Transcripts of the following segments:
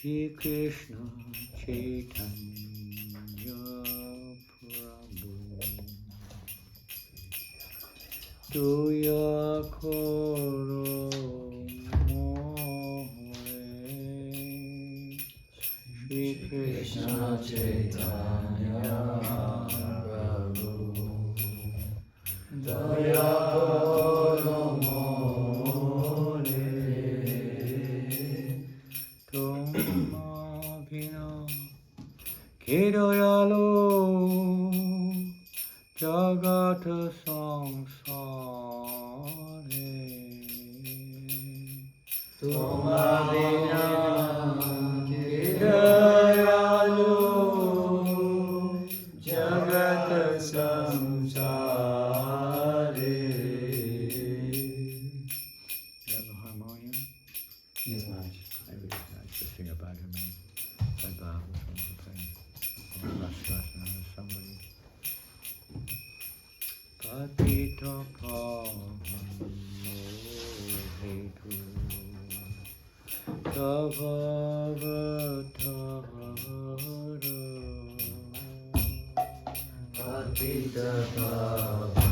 Shri Krishna Caitanya Prabhu Tuya Koro Shri Krishna Caitanya Prabhu Daya Koro More Tum Abhina Kedoyalo Jagat Samsare Tum Abhina Kedoyalo Jagat Samsare. You have a harmonium? Yes, Maharaj. I would like to sing about him and by Bob or something. Or somebody. Patita Pavano Hetu Tavavatara Patita Pavano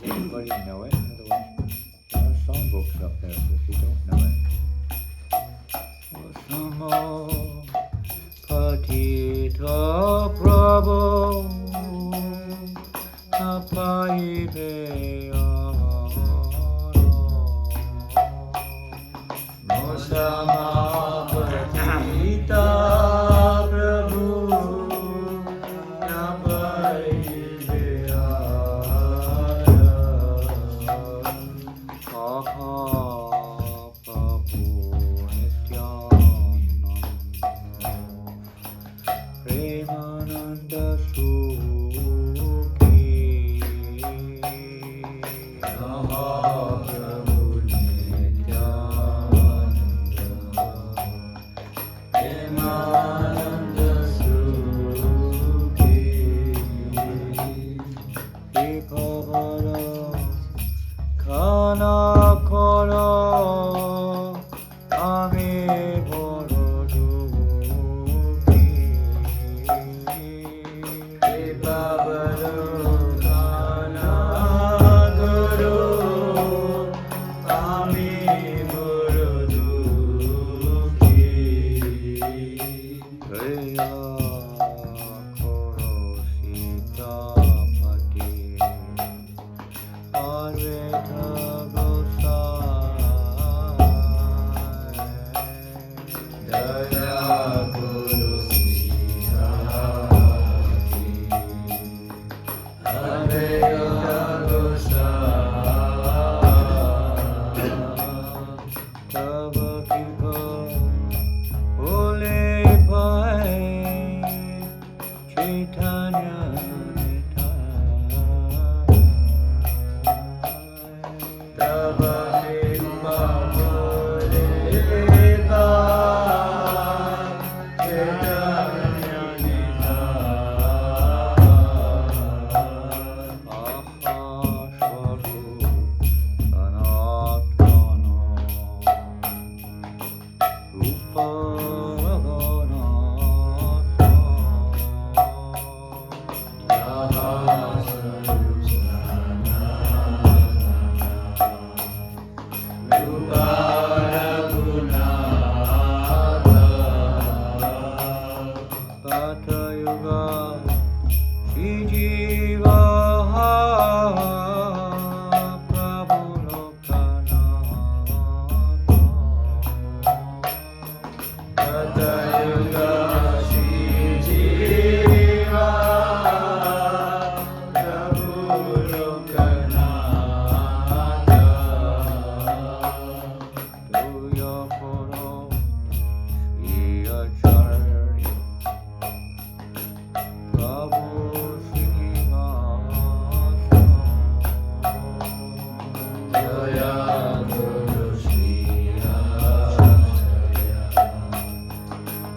Anybody know it? Otherwise, there are songbooks up there if you don't know it. Samo Patita Prabhu Apaiveara Mosama Patita Prabhu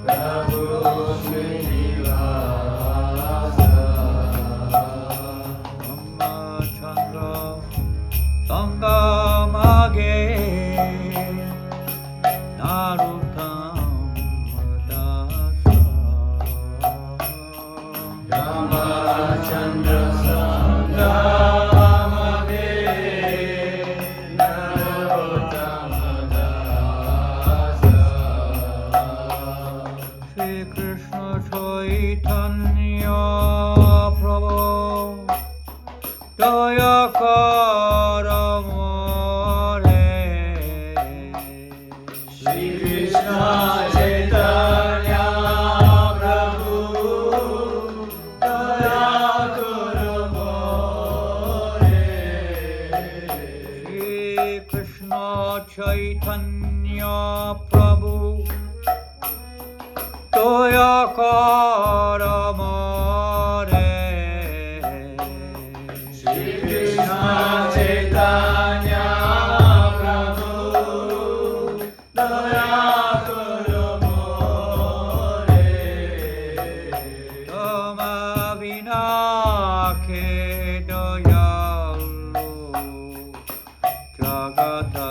Prabhu Srinivasa Caitanya Prabhu Toya Karamare Shri Krishna Chaitanya Prabhu Toya Karamare Tama Vina Ke Dayalu Jagata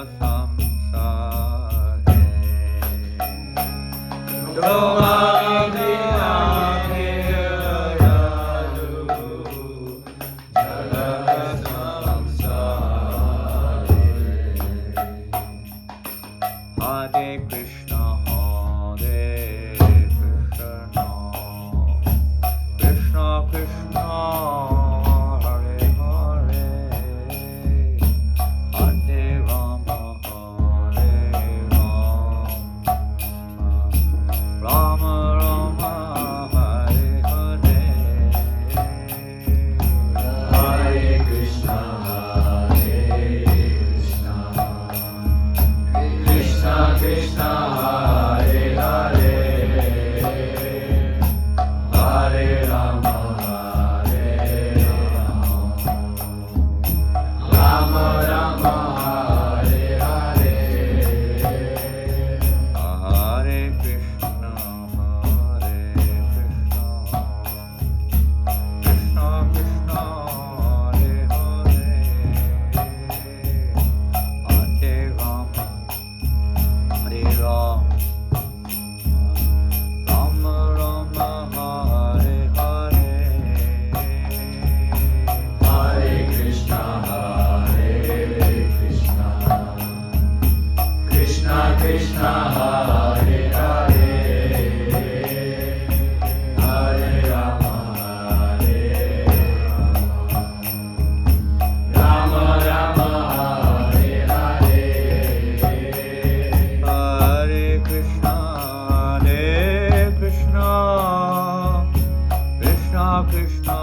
Hare Krishna, Krishna Krishna, Hare Hare, Hare Rama, Hare Rama, Rama Hare Hare, Hare Krishna, Krishna Krishna, Hare Hare, Hare Rama, Rama Rama, Hare Hare, Hare Krishna, Krishna Krishna, Hare Hare, Hare Rama, Hare Ram, Rama Rama, Hare Hare, Hare Krishna, Krishna Krishna, Hare Hare, Hare Rama, Rama Rama, Hare Hare, Hare Krishna, Krishna Krishna,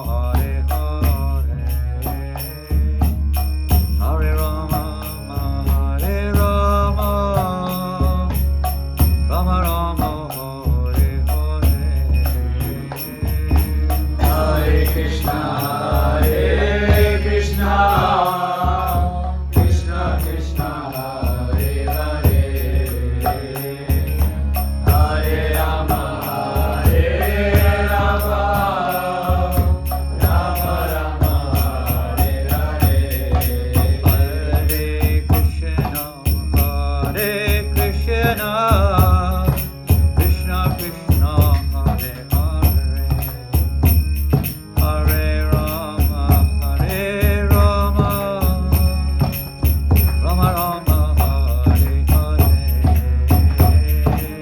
Hare Hare, Hare Rama, Hare Rama, Rama Rama, Hare Hare, Hare Krishna, Krishna Krishna, Hare Hare, Hare Rama, Rama, Rama Rama, Hare Hare, Hare Krishna, Krishna Krishna, Hare Hare, Hare Rama, Rama Rama, Hare Hare,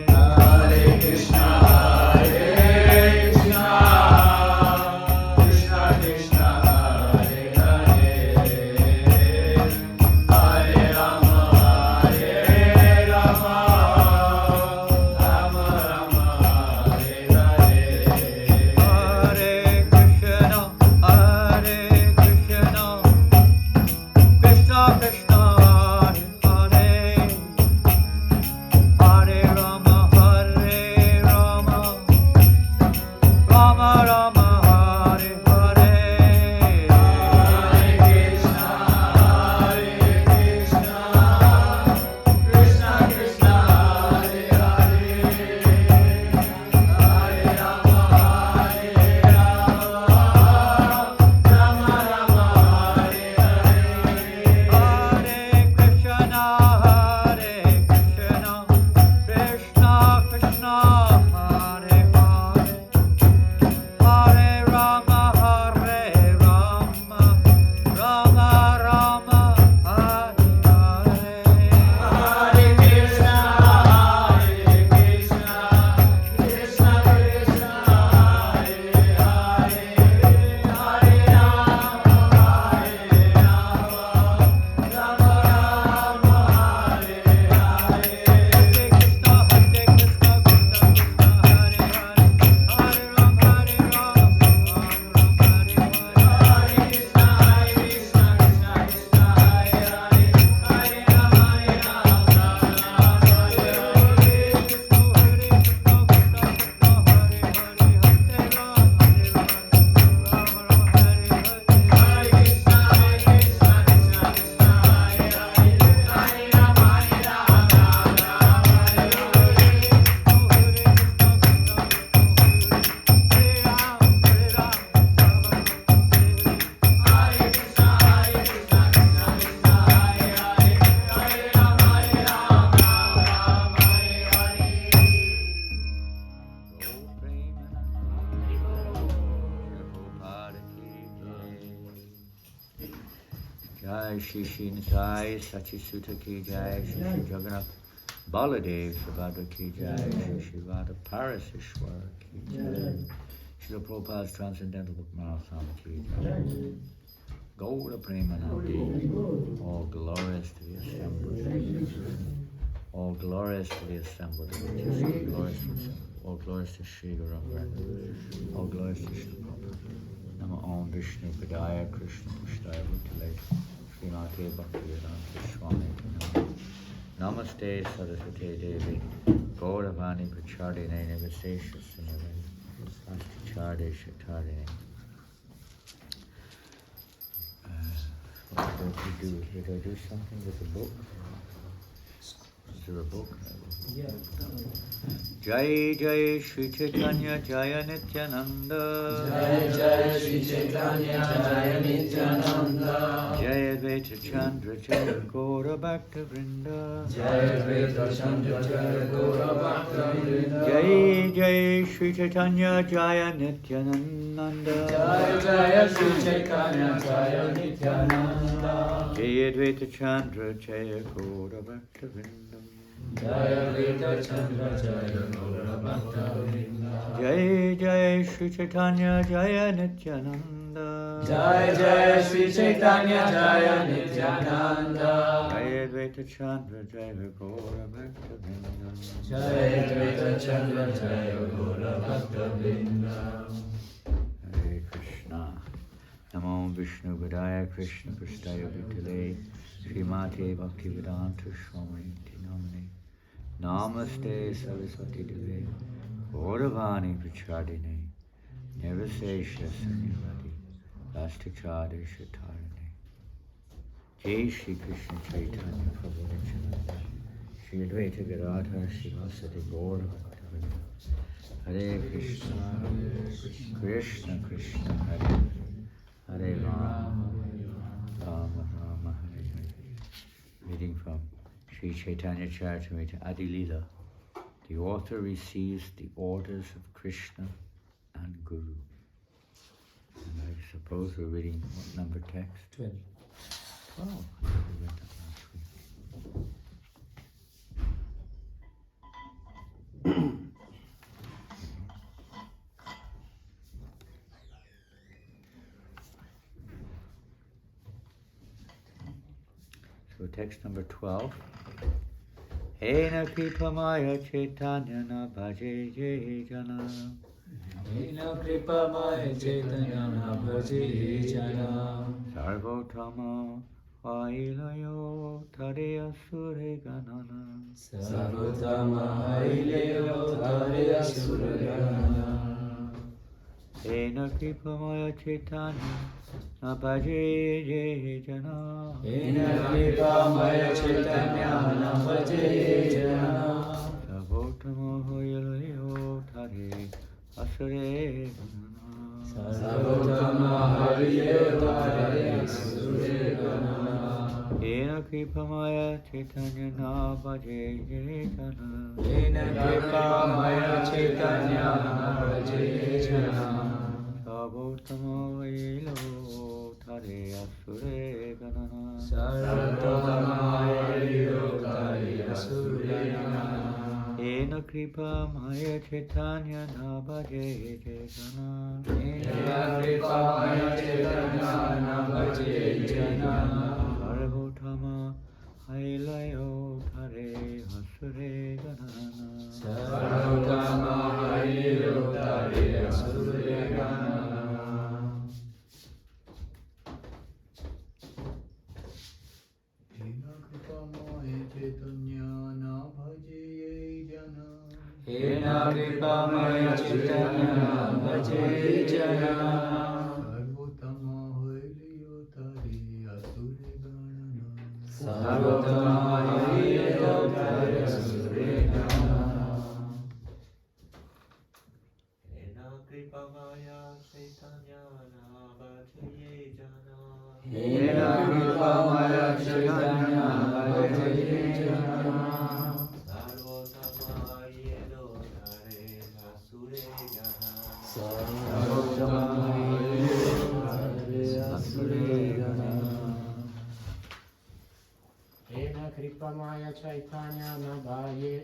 Hare Krishna, Krishna Krishna, Hare Hare, Hare Rama, Rama Rama, Jai Shri Shri Nitai Sachi Sutta Ki Jai Shri Shri Jagannath Baladev Subhadra Ki Jai Shri Shri Radha Parasishwar Ki Jai Shri Prabhupada's Transcendental Book Marathon Ki Jai Gaura Premanandi. All glorious to the assembled. All glorious to the assembled. All glorious to Sri Guru Granth. All glorious to Sri Prabhupada. Nama Om Vishnu Padaya Krishna Pushtaya Bhutale Srimate Bhaktivedanta Swami Namaste Saraswate Devi Gauravani Prachardine Nivasesha Sinave Asticharde Shatardine. What did you do? Did I do something with the book? Is there a book? Yeah. Jai Jai Shri Caitanya Jaya Nityananda. Jai Jai Shri Caitanya Jaya Nityananda. Jaya Advaita Chandra Jaya Gaura Bhakta Vrinda. Jai Advaita Chandra Jaya Gaura Bhakta Vrinda. Jai Jai Shri Caitanya Jaya Nityananda. Jai Jai Shri Caitanya Jaya Nityananda. Jaya Advaita Chandra Jaya Gaura Bhakta Vrinda. Jaya Advaita Chandra Jaya Gaura Bhakta Vrinda. Jai Jai Shri Caitanya Jaya Nityananda. Jai Jai Shri Caitanya Jaya Nityananda. Jaya Advaita Chandra Jaya Gaura Bhakta Vrinda. Jai Advaita Chandra Jaya Gaura Bhakta Vrinda. Hare Krishna. Namo Vishnu Padaya Krishna Prasthaya Bhutale Srimate Bhaktivedanta Swami Namane. Namaste Saraswati Deve Gauravani Prachardine Nivasesha Sunyavadi Lasticharde Shatarane. Jai Shri Krishna Chaitanya Prabhu Nityananda Shri Advaita Gadadhar Srivasadi Gaura Bhaktavinda. Hare Krishna Krishna Krishna Hare Hare Rama Rama Rama Hare Hare. Reading from Sri Chaitanya Charitamrita Adi Lila. The author receives the orders of Krishna and Guru. And I suppose we're reading what number text? 20. 12. I thought we read that last week. So text number 12. Hena Kripamaya Chaitanya na bhaje je jana. Hena Kripamaya Chaitanya na bhaje jana. Sarvotama Vailayo Tare Asure Ganana. Sarvotama Vailayo Tare Asure Ganana. Hena Kripamaya Chaitanya na bhaje je jana. Hena Kripamaya Chaitanya na bhaje jana. Sarvotama Vailayo Tare Asure Ganana. Sarvotama Vailayo Tare Asure Ganana. Hena Kripamaya Chaitanya na bhaje je jana. Hena Kripamaya Chaitanya na bhaje jana. Sarvotama Vailo Tare Asure Ganana. Sarvotama Vailayo Tare Asure Ganana. Hena Kripamaya Chaitanya na bhaje je jana. Hena Kripamaya Chaitanya na bhaje jana. Sarvotama Vailo Tare Asure Ganana. Sarvotama Vailayo Tare Asure Ganana. Hena Kripamaya Chaitanya na bhaje jana. Sarvotama Vailayo Tare Asure Ganana. Hena Kripamaya Chaitanya na bhaje jana. Hena Kripamaya Chaitanya na bhaje jana. Sarvotama Vailayo Tare Asure Ganana. Sarvotama Vailayo Tare Asure Ganana. Caitanya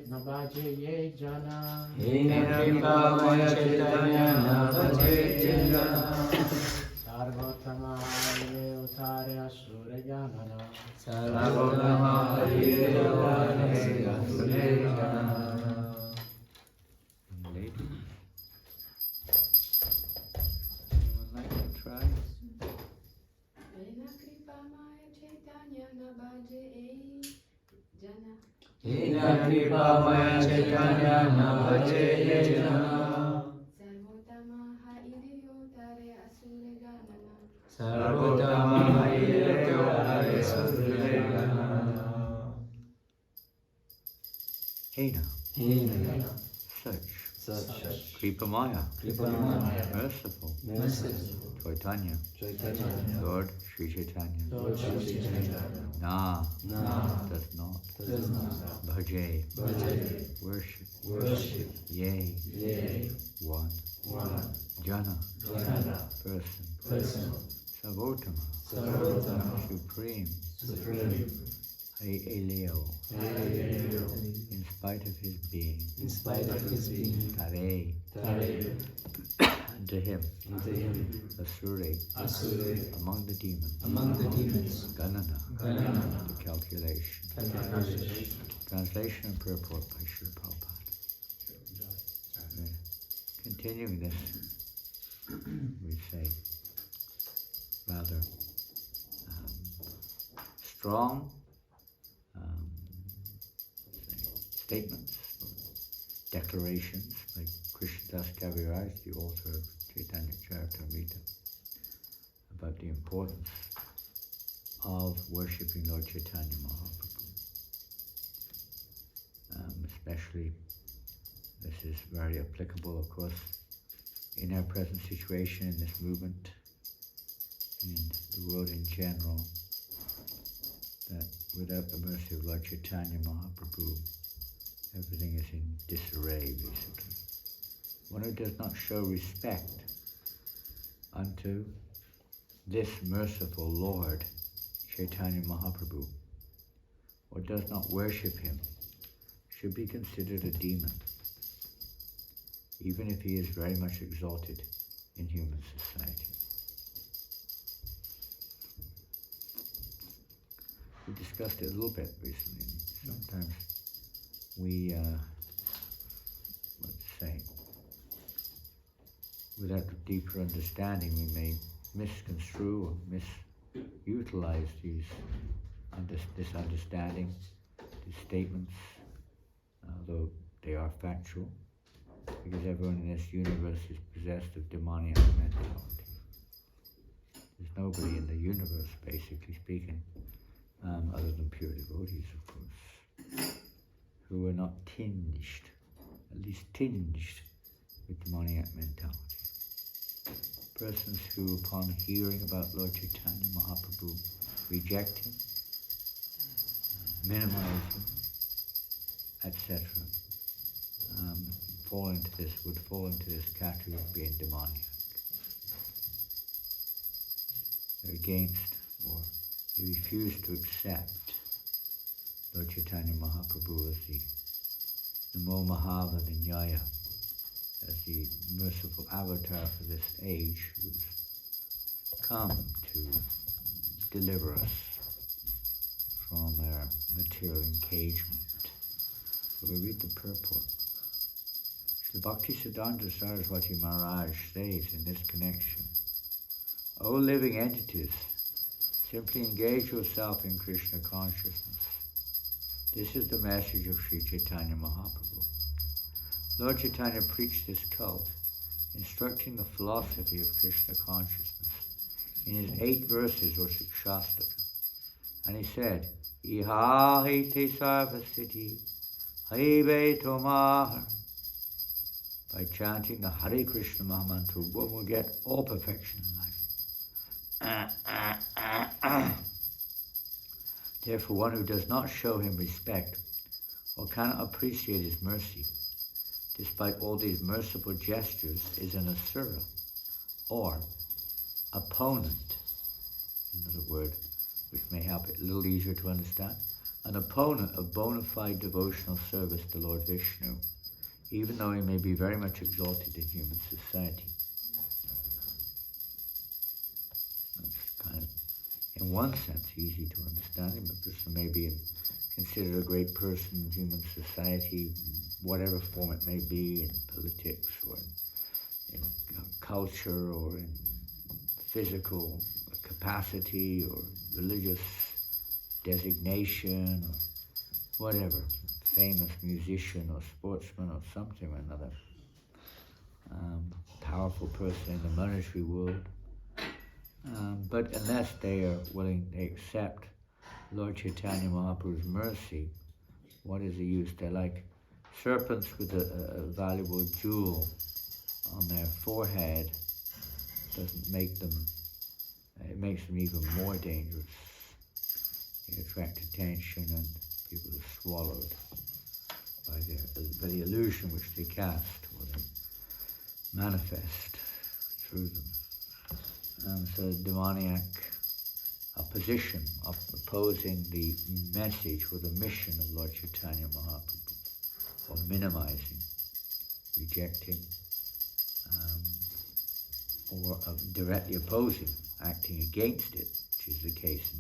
Navaje Ye Jana. Hina Kripamaya Caitanya Navaje Jana. Sarvotama Hare Utare Asura Janana. Sarvotama Hare Utare Asura Janana. Lady? Anyone like to try? Hina Kripamaya Caitanya Navaje Jana. Hina Kripamaya Caitanya Navaje Jana. Sarvotama Hare Utare Asura Janana. Sarvotama Hare Utare Asura Janana. Hena, Hina such, Kripamaya, merciful, Caitanya, Lord Sri Caitanya, Na, does not, Bhaje, worship, Yea, one, Jana, person, Sarvotama, supreme, Eleo, in spite of his being, Tare, unto him, Asure, among the demons, Ganana, the calculation. Translation and purport by Srila Prabhupada. Continuing this, we say, rather strong statements, declarations by Krishnadas Kaviraj, the author of Chaitanya Charitamrita, about the importance of worshipping Lord Chaitanya Mahaprabhu. Especially, this is very applicable, of course, in our present situation, in this movement, in the world in general, that without the mercy of Lord Caitanya Mahaprabhu, everything is in disarray, basically. One who does not show respect unto this merciful Lord, Chaitanya Mahaprabhu, or does not worship him, should be considered a demon, even if he is very much exalted in human society. We discussed it a little bit recently. Sometimes we, without a deeper understanding, we may misconstrue or misutilize this understanding, these statements, although they are factual, because everyone in this universe is possessed of demoniac mentality. There's nobody in the universe, basically speaking, other than pure devotees, of course, who are not tinged, at least tinged, with demoniac mentality. Persons who, upon hearing about Lord Caitanya Mahaprabhu, reject him, minimize him, etc., would fall into this category of being demoniac. They're against, or they refuse to accept Lord Caitanya Mahaprabhu as the Namo Mahava Vinyaya, as the merciful avatar for this age who's come to deliver us from our material engagement. So we read the purport. The Bhaktisiddhanta Saraswati Maharaj says in this connection, O living entities, simply engage yourself in Krishna consciousness. This is the message of Sri Chaitanya Mahaprabhu. Lord Chaitanya preached this cult, instructing the philosophy of Krishna consciousness in his 8 verses or Shastaka. And he said, Iha hite sarvasiti, haive tomahar. By chanting the Hare Krishna Mahamantra, one will get all perfection in life. Therefore, one who does not show him respect or cannot appreciate his mercy, despite all these merciful gestures, is an asura, or opponent, another word which may help it a little easier to understand, an opponent of bona fide devotional service to Lord Vishnu, even though he may be very much exalted in human society. That's kind of, in one sense, easy to understand him. A person may be considered a great person in human society, whatever form it may be, in politics or in culture or in physical capacity or religious designation or whatever, famous musician or sportsman or something or another, powerful person in the monetary world. But unless they are willing, they accept Lord Caitanya Mahaprabhu's mercy, what is the use? They're like serpents with a valuable jewel on their forehead. Doesn't make them, it makes them even more dangerous. They attract attention and people are swallowed by the illusion which they cast or they manifest through them. So demoniac opposition of opposing the message or the mission of Lord Caitanya Mahaprabhu, or minimizing, rejecting, or of directly opposing, acting against it, which is the case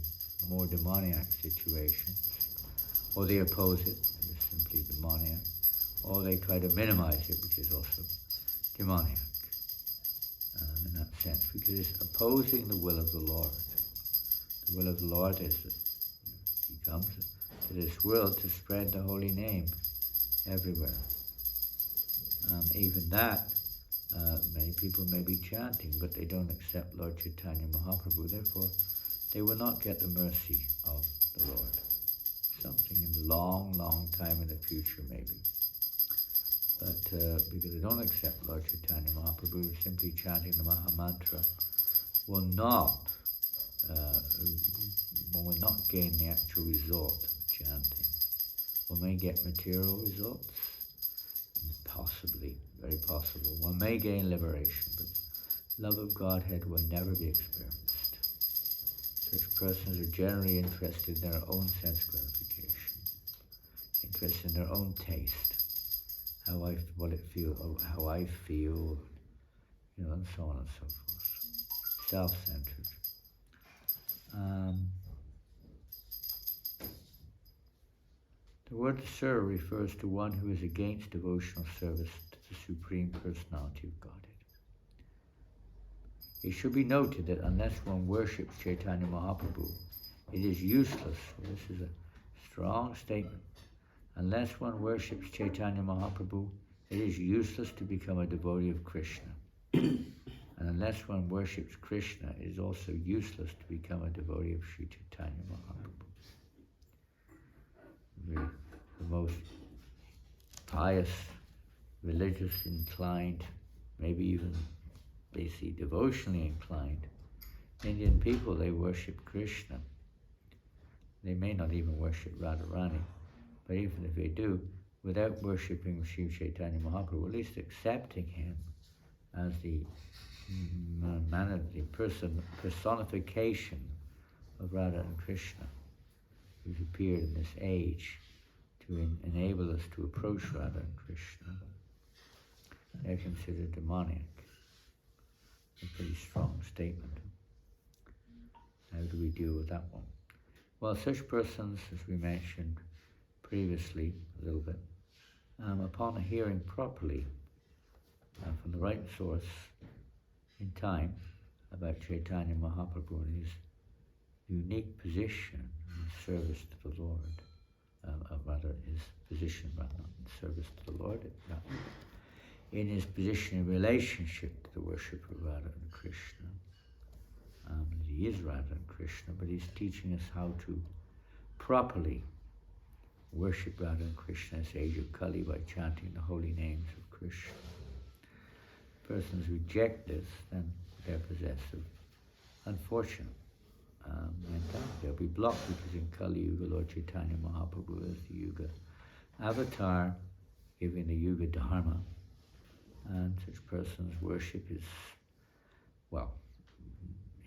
in more demoniac situations, or they oppose it, it's simply demoniac, or they try to minimize it, which is also demoniac in that sense, because it's opposing the will of the Lord. The will of the Lord is that he comes to this world to spread the holy name everywhere. Even that, many people may be chanting, but they don't accept Lord Caitanya Mahaprabhu. Therefore, they will not get the mercy of the Lord. Something in the long, long time in the future, maybe. But because they don't accept Lord Caitanya Mahaprabhu, simply chanting the Maha Mantra will not one will not gain the actual result of chanting. One may get material results, and possibly, very possible, one may gain liberation, but love of Godhead will never be experienced. Such persons are generally interested in their own sense gratification, interested in their own taste, how I feel, and so on and so forth. Self-centered. The word Sir refers to one who is against devotional service to the Supreme Personality of Godhead. It should be noted that unless one worships Caitanya Mahaprabhu, it is useless. This is a strong statement. Unless one worships Caitanya Mahaprabhu, it is useless to become a devotee of Krishna. And unless one worships Krishna, it is also useless to become a devotee of Sri Chaitanya Mahaprabhu. The most pious, religious inclined, maybe even they see devotionally inclined Indian people, they worship Krishna. They may not even worship Radharani, but even if they do, without worshipping Sri Chaitanya Mahaprabhu, at least accepting him as the personification of Radha and Krishna, who's appeared in this age to enable us to approach Radha and Krishna. They're considered demoniac. A pretty strong statement. How do we deal with that one? Well, such persons, as we mentioned previously a little bit, upon hearing properly from the right source in time about Caitanya Mahaprabhu and his unique position in service to the Lord, his position in service to the Lord, in his position in relationship to the worship of Radha and Krishna. He is Radha and Krishna, but he's teaching us how to properly worship Radha and Krishna in this age of Kali by chanting the holy names of Krishna. Persons reject this, then they're possessed of unfortunate mentality. They'll be blocked because in Kali Yuga, Lord Caitanya Mahaprabhu is the Yuga avatar, giving the Yuga Dharma, and such persons' worship is, well,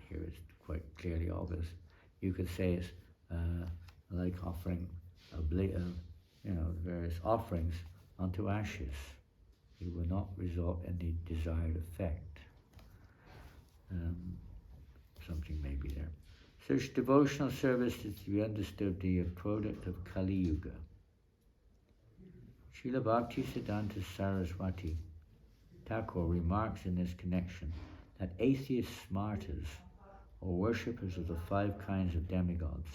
here it's quite clearly obvious. You could say it's like offering various offerings onto ashes. It will not result in the desired effect. Something may be there. Such devotional service is to be understood to be a product of Kali Yuga. Srila Bhaktisiddhanta Saraswati Thakur remarks in this connection that atheist smartas, or worshippers of the 5 kinds of demigods,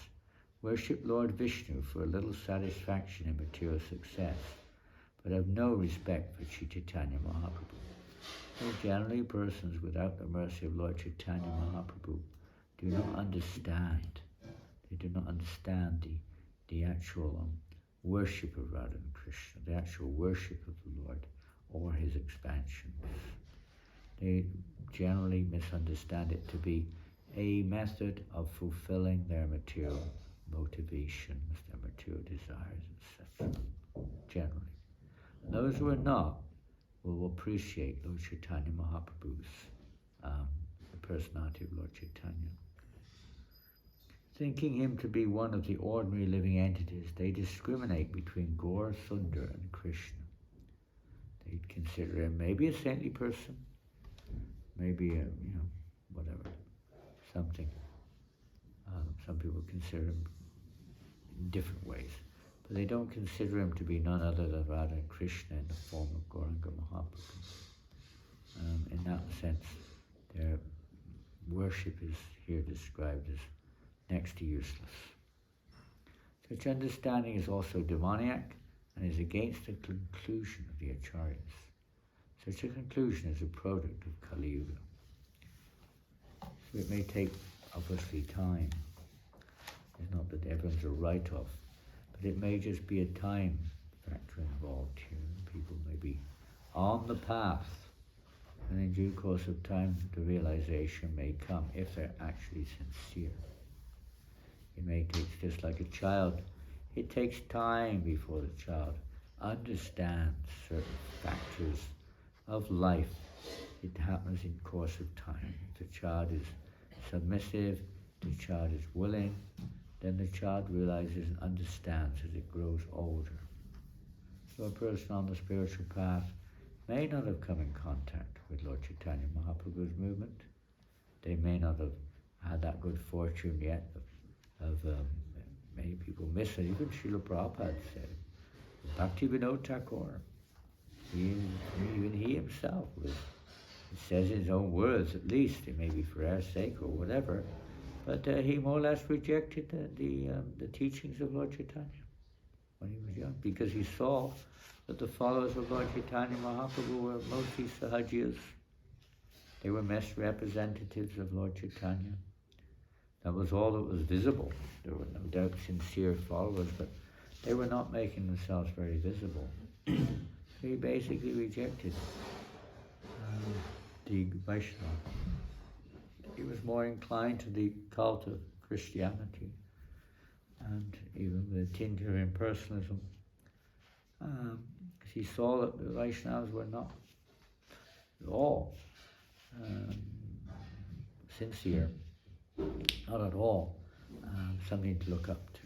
worship Lord Vishnu for a little satisfaction in material success, but have no respect for Sri Chaitanya Mahaprabhu. So generally, persons without the mercy of Lord Chaitanya Mahaprabhu do not understand. They do not understand the actual worship of Radha and Krishna, the actual worship of the Lord or his expansions. They generally misunderstand it to be a method of fulfilling their material motivations, their material desires, etc. Generally. And those who are not will appreciate Lord Chaitanya Mahaprabhu's, the personality of Lord Chaitanya. Thinking him to be one of the ordinary living entities, they discriminate between Gaur, Sundar, and Krishna. They consider him maybe a saintly person, maybe a, whatever, something. Some people consider him in different ways, but they don't consider him to be none other than Radha and Krishna in the form of Gauranga Mahaprabhu. In that sense, their worship is here described as next to useless. Such understanding is also demoniac and is against the conclusion of the Acharyas. Such a conclusion is a product of Kali Yuga. So it may take, obviously, time. It's not that everyone's a write-off, but it may just be a time factor involved here. People may be on the path, and in due course of time, the realization may come if they're actually sincere. It may take, just like a child, it takes time before the child understands certain factors of life. It happens in course of time. If the child is submissive, the child is willing, then the child realizes and understands as it grows older. So a person on the spiritual path may not have come in contact with Lord Caitanya Mahaprabhu's movement. They may not have had that good fortune yet of many people miss it. Even Srila Prabhupada said, Bhakti Vinod Thakur, even he himself was, it says in his own words at least, it may be for our sake or whatever, but he more or less rejected the teachings of Lord Chaitanya when he was young, because he saw that the followers of Lord Chaitanya Mahaprabhu were mostly Sahajiyas. They were misrepresentatives of Lord Chaitanya. That was all that was visible. There were no doubt sincere followers, but they were not making themselves very visible. So he basically rejected the Vaishnava. He was more inclined to the cult of Christianity, and even with a tinge of impersonalism, because he saw that the Vaishnavas were not at all sincere, not at all something to look up to,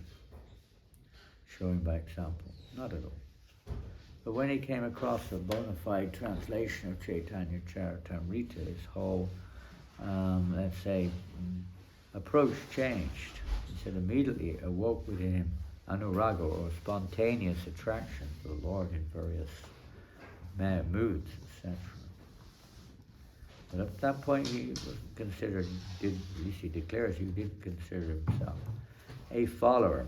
showing by example, not at all. But when he came across a bona fide translation of Chaitanya Charitamrita, his whole, let's say, approach changed. He said immediately awoke within him anuraga, or spontaneous attraction to the Lord in various moods, etc. But at that point he was considered, at least he declares he did consider himself a follower.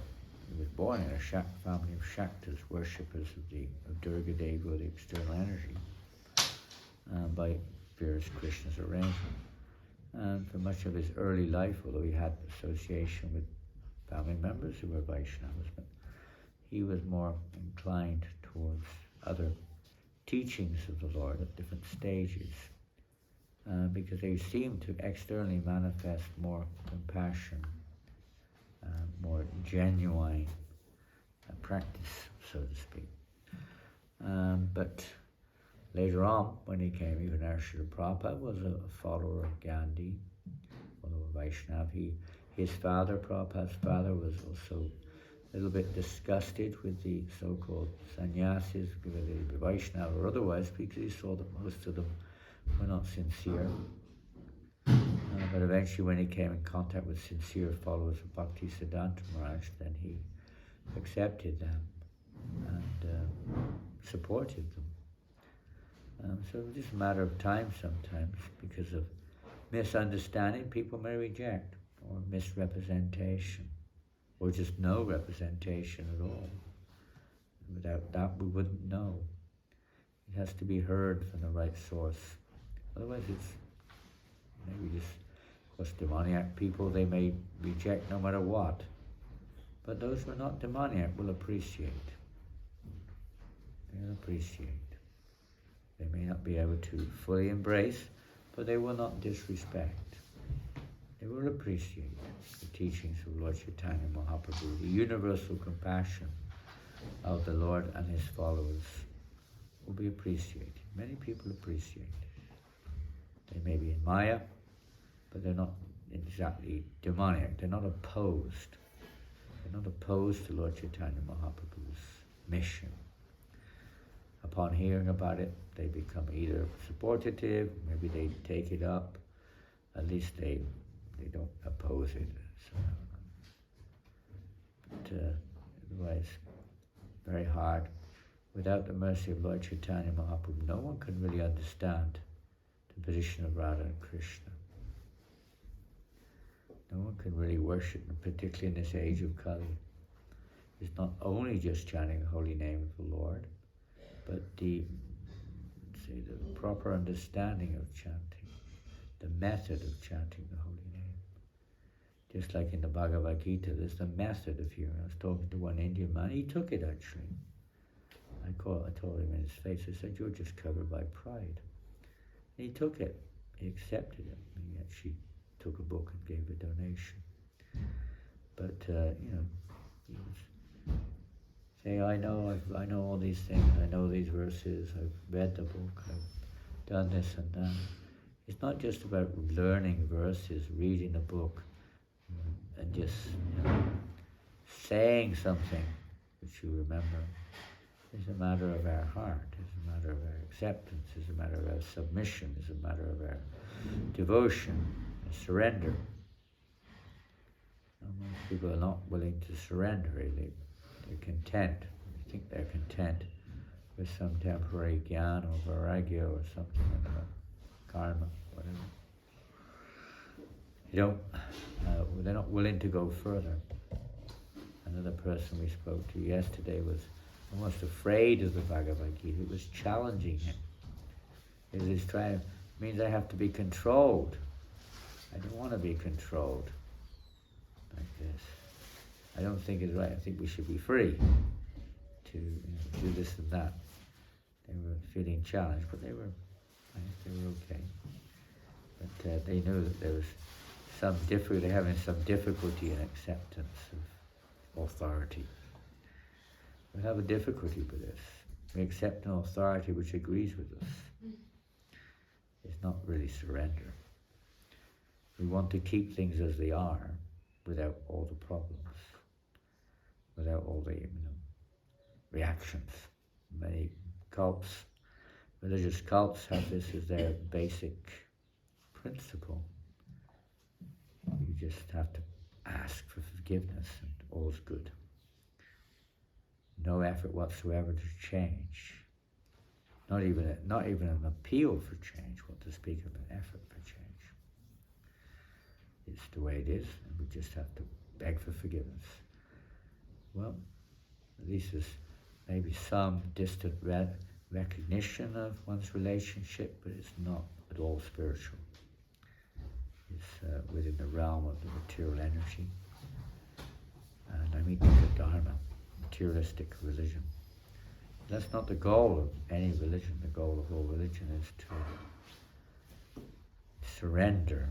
He was born in a family of Shaktas, worshippers of Durga Devi, or the external energy, by various Krishna's arrangement. And for much of his early life, although he had association with family members who were Vaishnavas, but he was more inclined towards other teachings of the Lord at different stages, because they seemed to externally manifest more compassion, more genuine practice, so to speak. But later on, when he came, even Srila Prabhupada was a follower of Gandhi, although a Vaishnava. His father, Prabhupada's father, was also a little bit disgusted with the so-called sannyasis, whether they be Vaishnava or otherwise, because he saw that most of them were not sincere. But eventually when he came in contact with sincere followers of Bhakti Siddhanta Maharaj, then he accepted them and supported them. So it's just a matter of time sometimes, because of misunderstanding, people may reject, or misrepresentation, or just no representation at all. Without that, we wouldn't know. It has to be heard from the right source. Otherwise, it's maybe just, of course, demoniac people, they may reject no matter what. But those who are not demoniac will appreciate. They'll appreciate. They may not be able to fully embrace, but they will not disrespect. They will appreciate the teachings of Lord Caitanya Mahaprabhu, the universal compassion of the Lord and his followers will be appreciated. Many people appreciate it. They may be in Maya, but they're not exactly demoniac. They're not opposed. They're not opposed to Lord Caitanya Mahaprabhu's mission. Upon hearing about it, they become either supportive, maybe they take it up, at least they don't oppose it. So, but otherwise, very hard. Without the mercy of Lord Caitanya Mahaprabhu, no one can really understand the position of Radha and Krishna. No one can really worship, and particularly in this age of Kali. It's not only just chanting the holy name of the Lord, but the proper understanding of chanting, the method of chanting the holy name. Just like in the Bhagavad Gita, there's the method of hearing. I was talking to one Indian man, he took it actually. I told him in his face, I said, you're just covered by pride. And he took it, he accepted it. He actually took a book and gave a donation. But, he was saying, I know all these things, I know these verses, I've read the book, I've done this and that. It's not just about learning verses, reading a book, and just saying something which you remember. It's a matter of our heart, it's a matter of our acceptance, it's a matter of our submission, it's a matter of our devotion and surrender. And most people are not willing to surrender, really. They're content. They think they're content with some temporary jnana or vairagya or something like that, karma, whatever. They're not willing to go further. Another person we spoke to yesterday was almost afraid of the Bhagavad Gita. It was challenging him. It was means I have to be controlled. I don't want to be controlled like this. I don't think it's right. I think we should be free to do this and that. They were feeling challenged, but they were okay. But they knew that there was some difficulty, having some difficulty in acceptance of authority. We have a difficulty with this. We accept an authority which agrees with us. It's not really surrender. We want to keep things as they are without all the problems, without all the reactions. Many cults, religious cults have this as their basic principle. You just have to ask for forgiveness and all's good. No effort whatsoever to change. Not even an appeal for change, what to speak of an effort for change. It's the way it is, and we just have to beg for forgiveness. Well, at least there's maybe some distant recognition of one's relationship, but it's not at all spiritual. It's within the realm of the material energy. And I mean the Dharma, materialistic religion. That's not the goal of any religion. The goal of all religion is to surrender,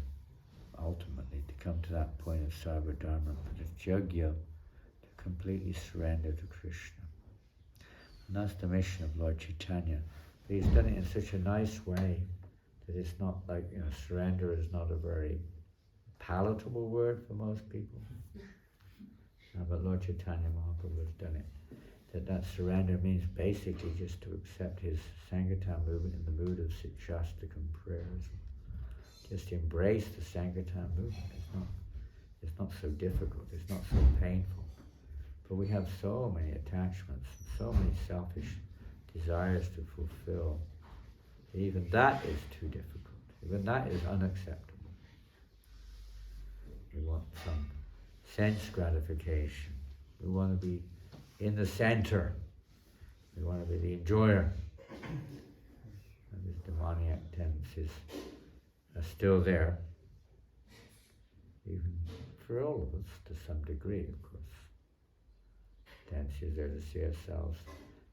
ultimately, to come to that point of Sarva Dharma, Jagya, to completely surrender to Krishna. And that's the mission of Lord Caitanya. But he's done it in such a nice way that it's not like, surrender is not a very palatable word for most people. But Lord Caitanya Mahaprabhu has done it. That surrender means basically just to accept his Sankirtan movement in the mood of Shastakam prayers. Just embrace the Sankirtan movement. It's not so difficult, it's not so painful. But we have so many attachments, so many selfish desires to fulfill. Even that is too difficult. Even that is unacceptable. We want some sense gratification. We want to be in the center. We want to be the enjoyer. And these demoniac tendencies are still there, even for all of us to some degree, of course. Tendency is there to see ourselves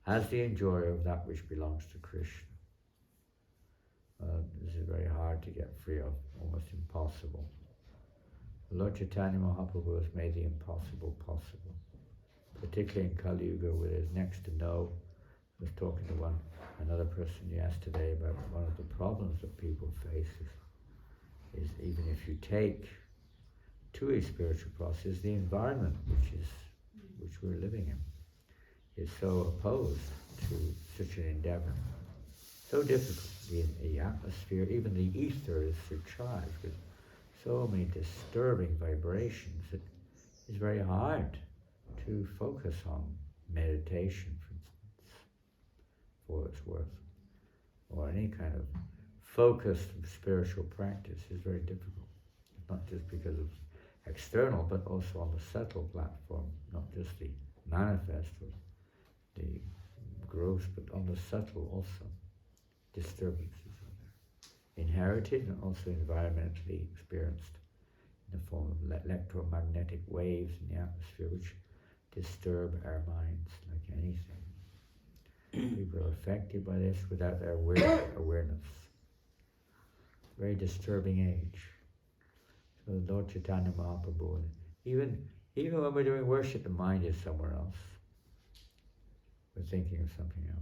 as the enjoyer of that which belongs to Krishna. This is very hard to get free of, almost impossible. Lord Caitanya Mahaprabhu has made the impossible possible, particularly in Kali Yuga, where there's next to no. I was talking to another person yesterday about one of the problems that people face is even if you take to a spiritual process, the environment which we're living in is so opposed to such an endeavor. So difficult. The atmosphere, even the ether, is surcharged with so many disturbing vibrations that it's very hard to focus on meditation, for instance, for its worth, or any kind of focused spiritual practice is very difficult. Not just because of external, but also on the subtle platform, not just the manifest or the gross, but on the subtle also. Disturbances are there, inherited and also environmentally experienced in the form of electromagnetic waves in the atmosphere which disturb our minds like anything. People are affected by this without their awareness. Very disturbing age. So Lord Caitanya Mahaprabhu, even when we're doing worship, the mind is somewhere else. We're thinking of something else.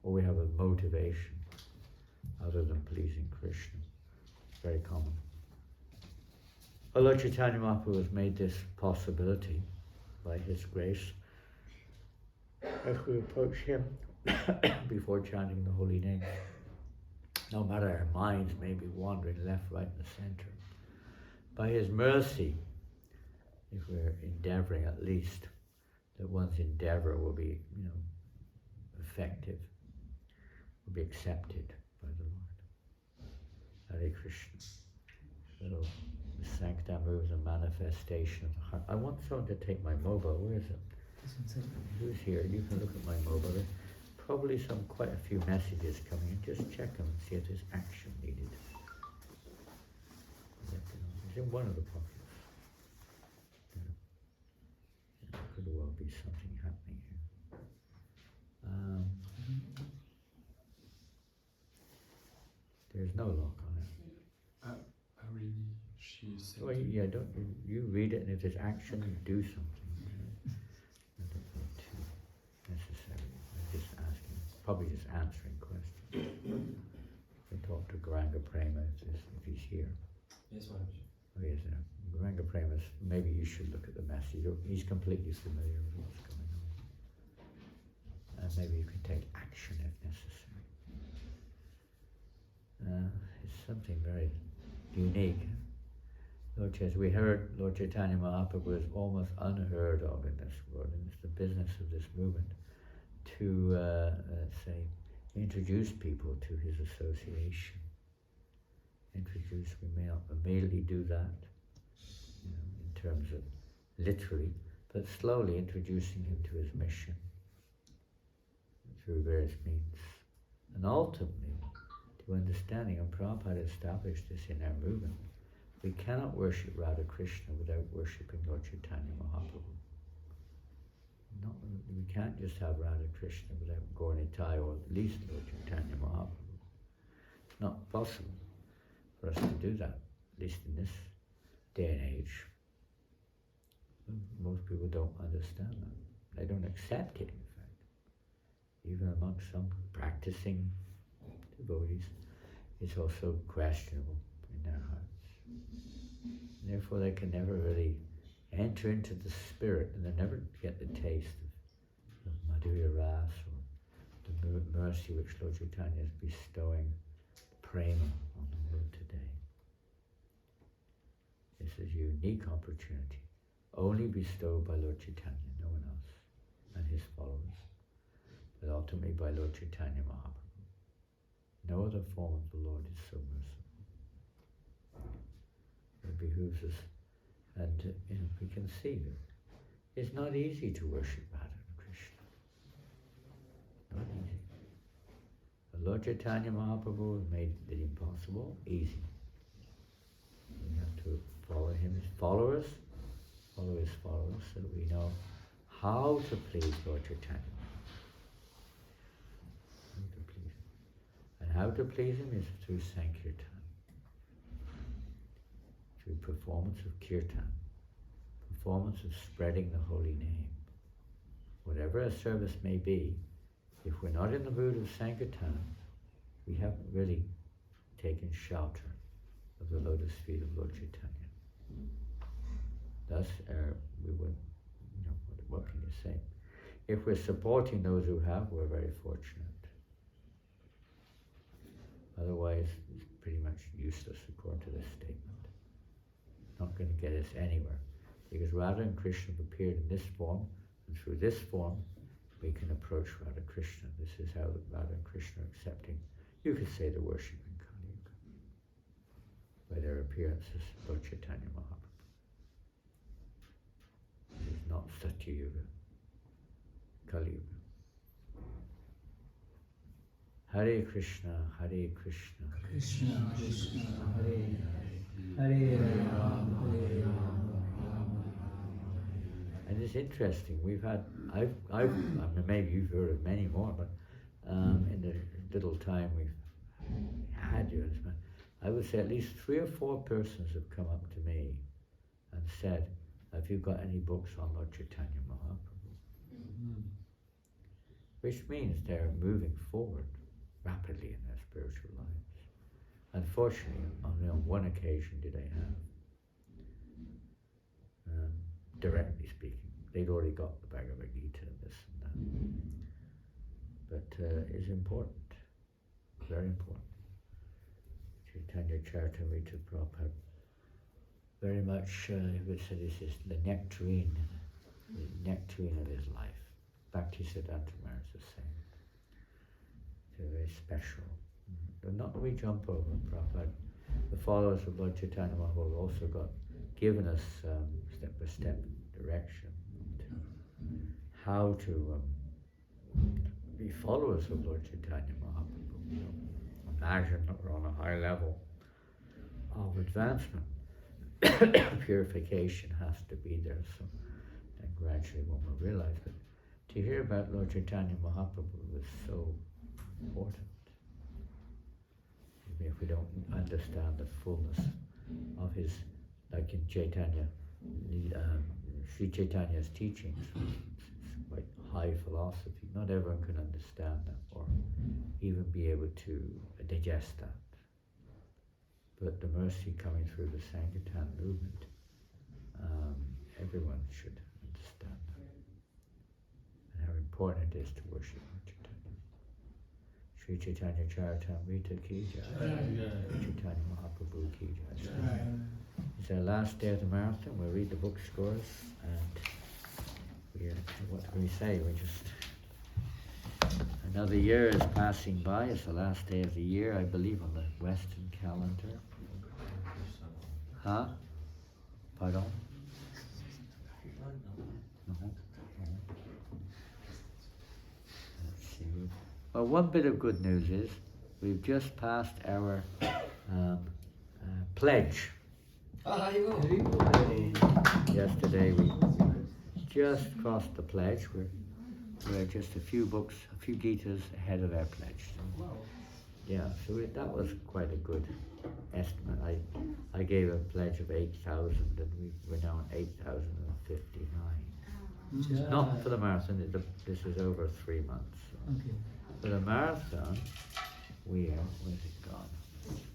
Or we have a motivation other than pleasing Krishna. It's very common. Well, Lord Caitanya Mahaprabhu has made this possibility by his grace as we approach him before chanting the holy name. No matter our minds may be wandering left, right, and center. By his mercy, if we're endeavoring at least, that one's endeavor will be, effective, will be accepted by the Lord. Hare Krishna. So the Sankirtan moves a manifestation of the heart. I want someone to take my mobile. Where is it? Who's here? You can look at my mobile. There's probably quite a few messages coming in. Just check them and see if there's action needed. It's in one of the pockets. Could well be something happening here. There's no lock on it. She said. Well, yeah, you read it, and if there's action, do something. I don't think too necessary. I'm just asking, probably just answering questions. We can talk to Garanga Prema if he's here. Yes, Maharaj. Oh, yes, Garanga Prema, maybe you should look at the message. He's completely familiar with what's going on. And maybe you can take action if necessary. It's something very unique. We heard Lord Caitanya Mahaprabhu is almost unheard of in this world, and it's the business of this movement to, introduce people to his association. We may not immediately do that, in terms of literally, but slowly introducing him to his mission through various means. And ultimately, to understanding, and Prabhupada established this in our movement, we cannot worship Radha Krishna without worshipping Lord Caitanya Mahaprabhu. We can't just have Radha Krishna without Gaur Nitai, or at least Lord Caitanya Mahaprabhu. It's not possible for us to do that, at least in this day and age. Most people don't understand that. They don't accept it, in fact. Even amongst some practicing devotees, it's also questionable in their hearts. Therefore, they can never really enter into the spirit and they never get the taste of Madhurya Ras or the mercy which Lord Caitanya is bestowing prema on the world today. This is a unique opportunity, only bestowed by Lord Caitanya, no one else, and his followers, but ultimately by Lord Caitanya Mahaprabhu. No other form of the Lord is so merciful. It behooves us, and we can see that it's not easy to worship Radha and Krishna. Not easy. But Lord Caitanya Mahaprabhu made it impossible easy. We have to follow him, follow his followers, so that we know how to please Lord Caitanya. How to please him. And how to please him is through Sankirtan, through performance of Kirtan, performance of spreading the holy name. Whatever a service may be, if we're not in the mood of Sankirtan, we haven't really taken shelter of the lotus feet of Lord Caitanya. Thus, we would, what can you say? If we're supporting those who have, we're very fortunate. Otherwise, it's pretty much useless according to this statement. Not going to get us anywhere. Because Radha and Krishna have appeared in this form, and through this form, we can approach Radha Krishna. This is how Radha and Krishna are accepting, you could say, the worship in Kali Yuga, by their appearances, Lord Caitanya Mahaprabhu. It is not Satya Yuga, Kali Yuga. Hare Krishna, Hare Krishna, Krishna Krishna, Hare Hare, Hare Ram, Hare Ram. And it's interesting. We've had, I mean, maybe you've heard of many more, but in the little time we've had you, I would say at least 3 or 4 persons have come up to me and said, "Have you got any books on Lord Caitanya Mahaprabhu?" Mm-hmm. Which means they're moving forward rapidly in their spiritual lives. Unfortunately, only on one occasion did I have. Directly speaking, they'd already got the Bhagavad Gita and this and that. But it's important, very important. Chaitanya Charitamrita Prabhupada very much, he would say this is the nectarine of his life. Bhaktisiddhanta Maharaj is the same. It's very special. But not that we jump over Prabhupada. The followers of Lord Caitanya Mahaprabhu also given us step-by-step direction to how to be followers of Lord Caitanya Mahaprabhu. Imagine that we're on a high level of advancement. Purification has to be there, so then gradually one will realize. But to hear about Lord Caitanya Mahaprabhu was so important. Even if we don't understand the fullness of his, like in Chaitanya, Sri Chaitanya's teachings, it's quite high philosophy. Not everyone can understand that or even be able to digest that. But the mercy coming through the Sankirtan movement, everyone should understand that. And how important it is to worship Lord Caitanya. Sri Chaitanya Charitamrita ki jai. Chaitanya Mahaprabhu ki jai. It's our last day of the marathon. We'll read the book scores and what can we say? We just, another year is passing by. It's the last day of the year, I believe, on the Western calendar. Huh? Pardon? Let's see. Well, one bit of good news is we've just passed our pledge. Yesterday we just crossed the pledge. We're just a few Gitas ahead of our pledge. So, yeah, so that was quite a good estimate. I gave a pledge of 8,000 and we're now at 8,059. Not for the marathon, this is over 3 months. So. Okay. For the marathon, where's it gone?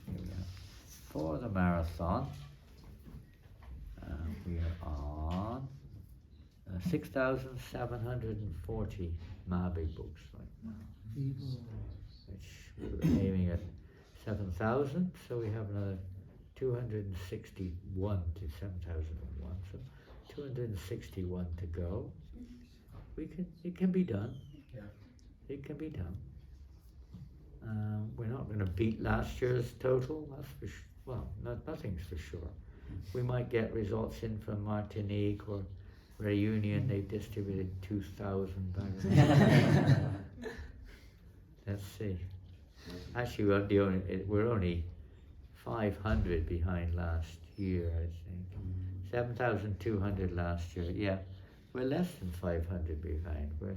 Here we are. For the marathon, we are on 6,740 Mahabig books right now, which we're aiming at 7,000, so we have another 261 to 7,001, so 261 to go. It can be done. Yeah. It can be done. We're not going to beat last year's total, that's for well, nothing's for sure. We might get results in from Martinique or Reunion. They distributed 2,000 bags. Let's see. Actually, we're only 500 behind last year, I think. 7,200 last year. Yeah, we're less than 500 behind. We're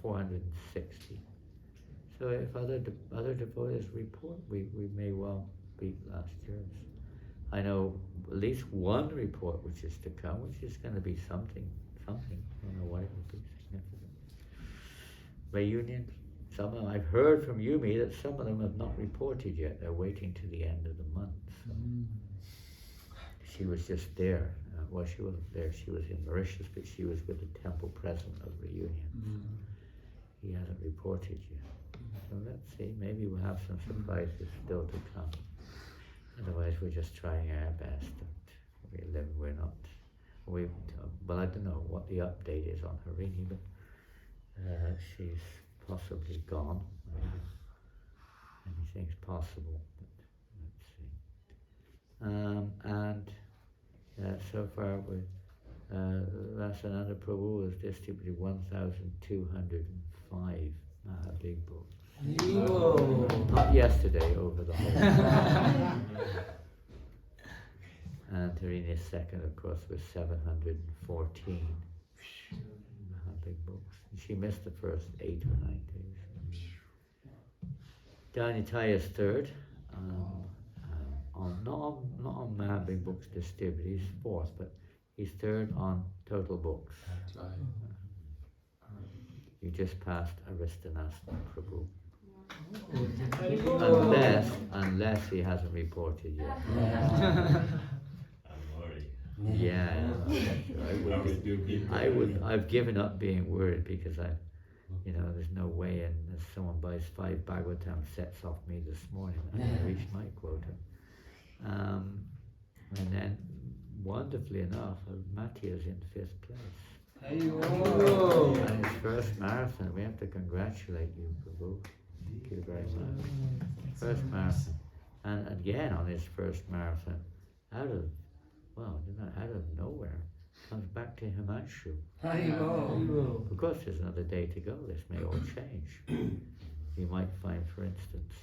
460. So if other devotees report, we may well beat last year's. I know at least one report which is to come, which is going to be something. I don't know what it will be significant. Reunion. I've heard from Yumi that some of them have not reported yet. They're waiting to the end of the month. So. She was just there. Well, she wasn't there. She was in Mauritius, but she was with the temple president of Reunion. He hasn't reported yet. So let's see. Maybe we'll have some surprises still to come. Otherwise, we're just trying our best. We're not. Well, I don't know what the update is on Harini, but she's possibly gone. Anything's possible, but let's see. And so far, Rasananda Prabhu has distributed 1,205 big books. Not yesterday, over the whole. And Tarini's second, of course, was 714 big books. She missed the first 8 or 9 days. Dhanitaya's third, not on Mahabig books distributed. He's fourth, but he's third on total books. You just passed Aristanasana Prabhu. Unless he hasn't reported yet. I'm worried. Yeah, I've given up being worried because there's no way, and if someone buys 5 Bhagavatam sets off me this morning, I reached my quota. And then, wonderfully enough, Mathia's in 5th place. And his first marathon, we have to congratulate you, Prabhu. Thank you very much. First marathon. And again on his first marathon, out of nowhere, comes back to Himanshu. Of course, there's another day to go. This may all change. You might find, for instance,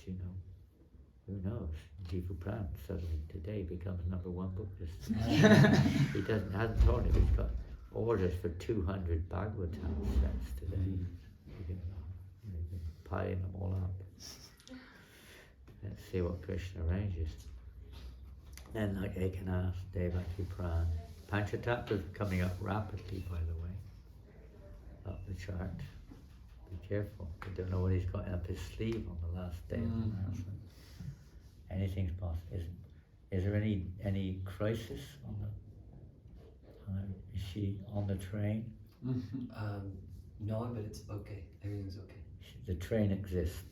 who knows, Jiva Pran suddenly today becomes #1 book list. He hasn't told him he's got orders for 200 Bhagavatam sets today. You can piling them all up. Let's see what Krishna arranges. Then like Ekanath, Devaki Pran. Panchatattva's coming up rapidly, by the way, up the chart. Be careful. You don't know what he's got up his sleeve on the last day of the marathon. Anything's possible. Is there any crisis on the? Is she on the train? No, but it's okay. Everything's okay. The train exists.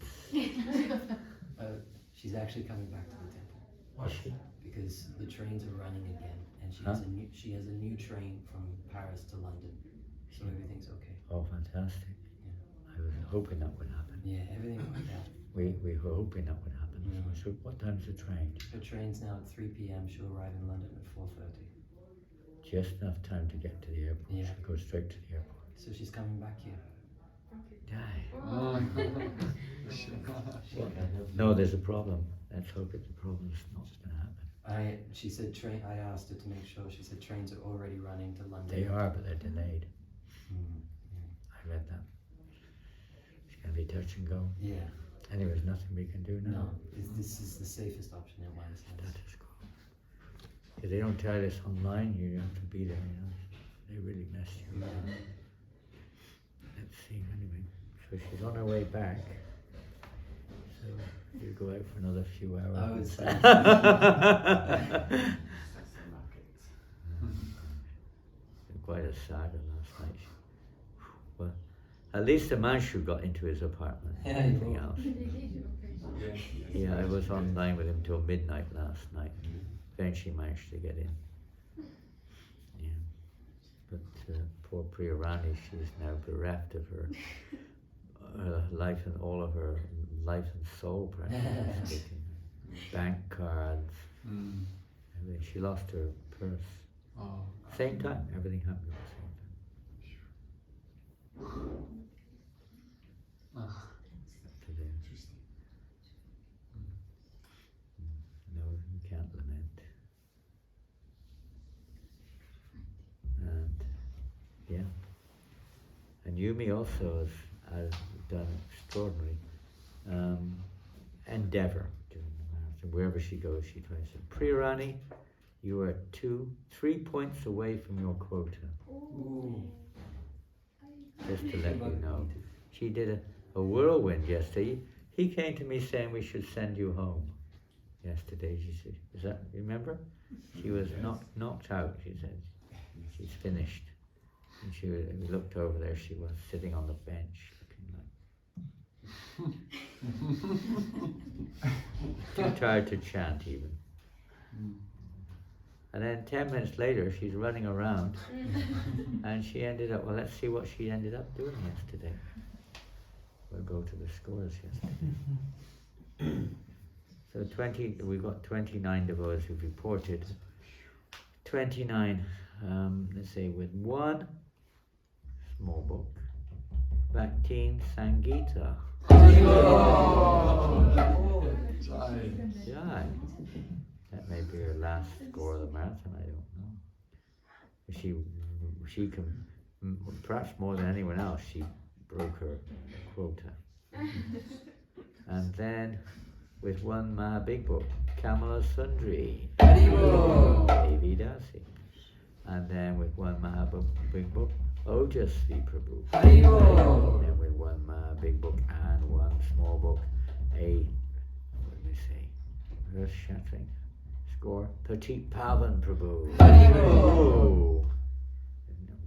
She's actually coming back to the temple. Is she? Because the trains are running again, and she has a new train from Paris to London, so everything's okay. Oh, fantastic! Yeah. I was hoping that would happen. Yeah, everything worked out. We were hoping that would happen. So what time's the train? Her train's now at 3 p.m. She'll arrive in London at 4:30. Just enough time to get to the airport. Yeah. She'll go straight to the airport. So she's coming back here. No, there's a problem. Let's hope that the problem's not going to happen. She said I asked her to make sure. She said trains are already running to London. They are, but they're delayed. I read that. It's going to be touch and go. Yeah. And there is nothing we can do now. No, this is the safest option in my sense. That is cool. If they don't tell this online, you have to be there, They really mess you up. Let's see, anyway. So she's on her way back. So you go out for another few hours. I would say. Quite a saga last night. Well, at least the Manshu got into his apartment. Yeah, Anything he else? Yes, Yeah, I was online with him till midnight last night. Eventually managed to get in. Yeah. But poor Priya Rani, she's now bereft of her life and all of her life and soul practically speaking. Bank cards. Everything. She lost her purse. Oh. Same time, everything happened at the same time. Today. Interesting. No, you can't lament. And yeah. And Yumi also has done extraordinary endeavor during the marathon. Wherever she goes, she tries to. Priya Rani, you are 3 points away from your quota. Ooh. Just to let you know. She did a whirlwind yesterday. He came to me saying we should send you home yesterday. She said, "Is that, you remember?" She was knocked out, she said. She's finished. And we looked over there, she was sitting on the bench looking like too tired to chant even. And then 10 minutes later she's running around and she ended up, well, let's see what she ended up doing yesterday. We'll go to the scores yesterday. So we've got 29 devotees who've reported. 29, let's say with one small book. Bhakti Sangita. Jai. That may be her last score of the marathon, I don't know. She can, perhaps more than anyone else, she broke her quota. And then with one Maha Big Book, Kamala Sundri, Devi Dasi. And then with one Maha Big Book, Ojasvi Prabhu. And then with one Maha Big Book and one small book, what do we say, earth-shattering score, Petit Pavan Prabhu. Oh,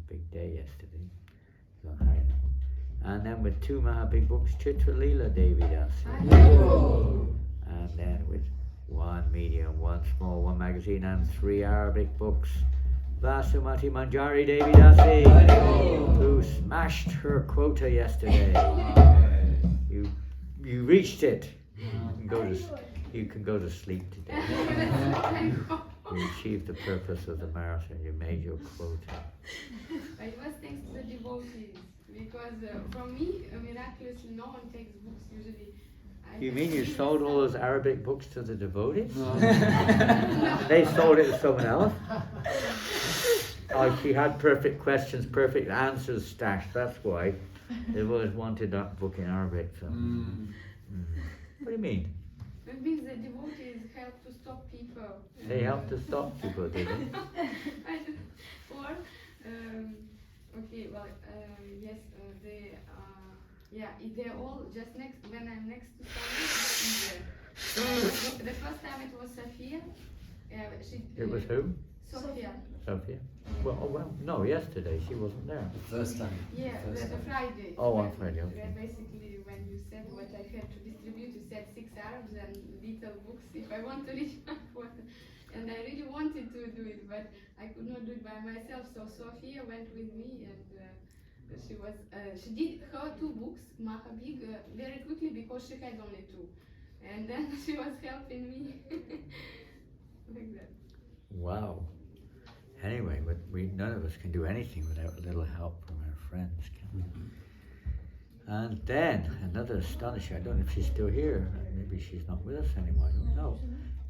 big day yesterday. And then with two Maha Big Books, Chitra Leela Devi Dasi. And then with one medium, one small, one magazine, and 3 Arabic books, Vasumati Manjari Devi Dasi, who smashed her quota yesterday. You reached it. You can go to sleep today. You achieved the purpose of the marathon. You made your quota. It was thanks to the devotees, because from me, miraculously, no one takes books usually. You mean you sold all those Arabic books to the devotees? They sold it to someone else? Oh, she had perfect questions, perfect answers stashed, that's why. They always wanted that book in Arabic. So. What do you mean? It means the devotees help to stop people. They help to stop people, do they? I don't, or, okay, well, yes, they're all just next, when I'm next to someone, it's easier. The first time it was Sophia. It was who? Sophia. Sophia? Well, no, yesterday she wasn't there. The first time. Yeah, the Friday. Oh, on Friday, okay. Basically, when you said what I had to distribute, you said 6 Arabs and little books if I want to reach my quota. And I really wanted to do it, but I could not do it by myself. So Sophia went with me, and she did her 2 books, Mahabig, very quickly because she had only 2. And then she was helping me like that. Wow. Anyway, but none of us can do anything without a little help from our friends, can we? And then, another astonishing, I don't know if she's still here, maybe she's not with us anymore, I don't know.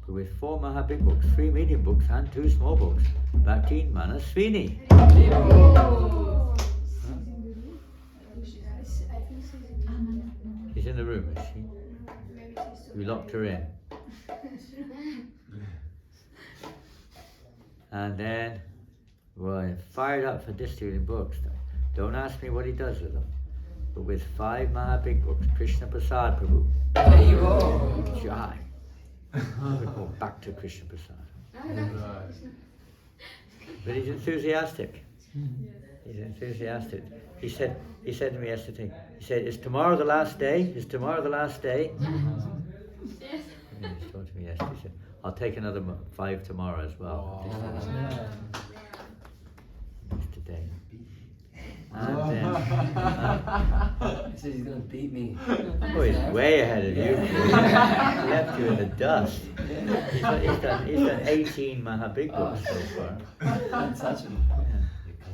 But with 4 Maha Big Books, 3 medium books, and 2 small books, Bhakti Manaswini. She's in the room, is she? We locked her in. And then, well, fired up for distributing books. Don't ask me what he does with them. But with 5 Maha Big Books, Krishna Prasad Prabhu. Jai. We go back to Krishna Prasad. But he's enthusiastic. Yes. He's enthusiastic. He said to me yesterday, he said, "Is tomorrow the last day? Is tomorrow the last day?" Yes. Yeah, he told me yesterday, he said, "I'll take another 5 tomorrow as well." Today. And then, He said he's gonna beat me. oh, he's way ahead of you. He left you in the dust. He's done 18 Maha Big Books so far. Don't touch him.